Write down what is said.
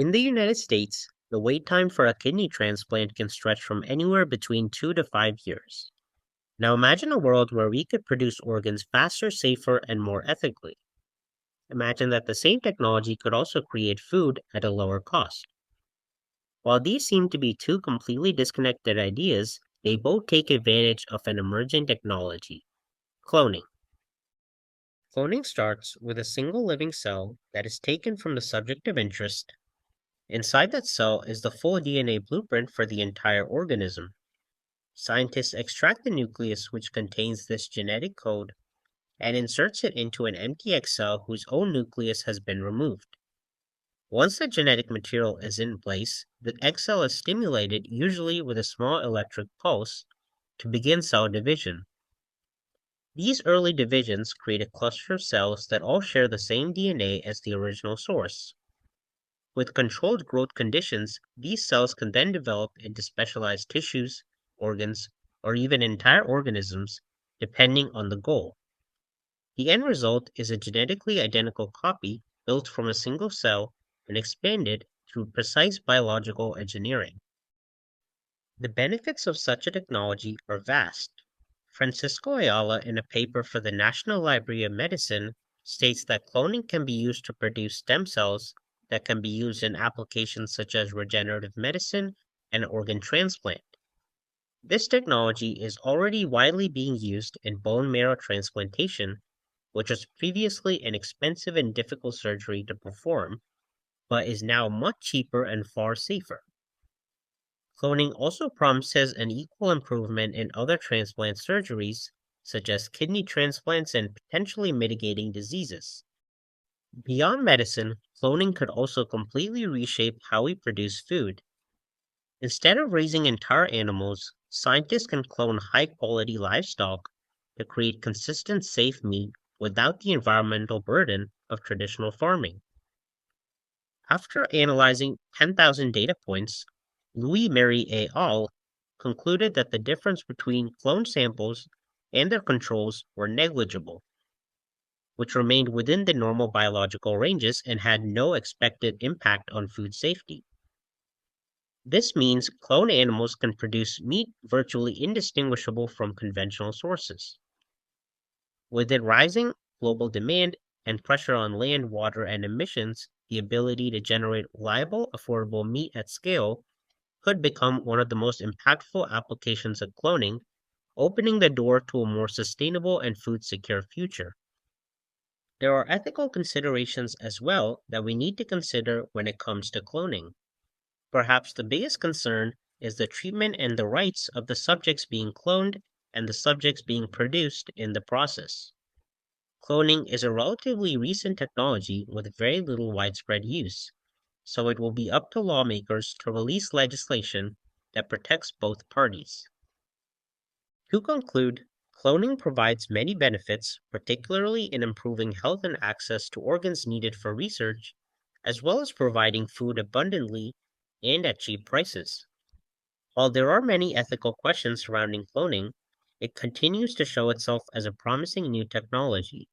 In the United States, the wait time for a kidney transplant can stretch from anywhere between 2 to 5 years. Now imagine a world where we could produce organs faster, safer, and more ethically. Imagine that the same technology could also create food at a lower cost. While these seem to be two completely disconnected ideas, they both take advantage of an emerging technology: cloning. Cloning starts with a single living cell that is taken from the subject of interest. Inside that cell is the full DNA blueprint for the entire organism. Scientists extract the nucleus, which contains this genetic code, and inserts it into an empty egg cell whose own nucleus has been removed. Once the genetic material is in place, the egg cell is stimulated, usually with a small electric pulse, to begin cell division. These early divisions create a cluster of cells that all share the same DNA as the original source. With controlled growth conditions, these cells can then develop into specialized tissues, organs, or even entire organisms, depending on the goal. The end result is a genetically identical copy built from a single cell and expanded through precise biological engineering. The benefits of such a technology are vast. Francisco Ayala, in a paper for the National Library of Medicine, states that cloning can be used to produce stem cells that can be used in applications such as regenerative medicine and organ transplant. This technology is already widely being used in bone marrow transplantation, which was previously an expensive and difficult surgery to perform, but is now much cheaper and far safer. Cloning also promises an equal improvement in other transplant surgeries, such as kidney transplants and potentially mitigating diseases. Beyond medicine, cloning could also completely reshape how we produce food. Instead of raising entire animals, scientists can clone high-quality livestock to create consistent, safe meat without the environmental burden of traditional farming. After analyzing 10,000 data points, Louis Mary et al. Concluded that the difference between cloned samples and their controls were negligible, which remained within the normal biological ranges and had no expected impact on food safety. This means cloned animals can produce meat virtually indistinguishable from conventional sources. With it rising global demand and pressure on land, water, and emissions, the ability to generate reliable, affordable meat at scale could become one of the most impactful applications of cloning, opening the door to a more sustainable and food-secure future. There are ethical considerations as well that we need to consider when it comes to cloning. Perhaps the biggest concern is the treatment and the rights of the subjects being cloned and the subjects being produced in the process. Cloning is a relatively recent technology with very little widespread use, so it will be up to lawmakers to release legislation that protects both parties. To conclude, cloning provides many benefits, particularly in improving health and access to organs needed for research, as well as providing food abundantly and at cheap prices. While there are many ethical questions surrounding cloning, it continues to show itself as a promising new technology.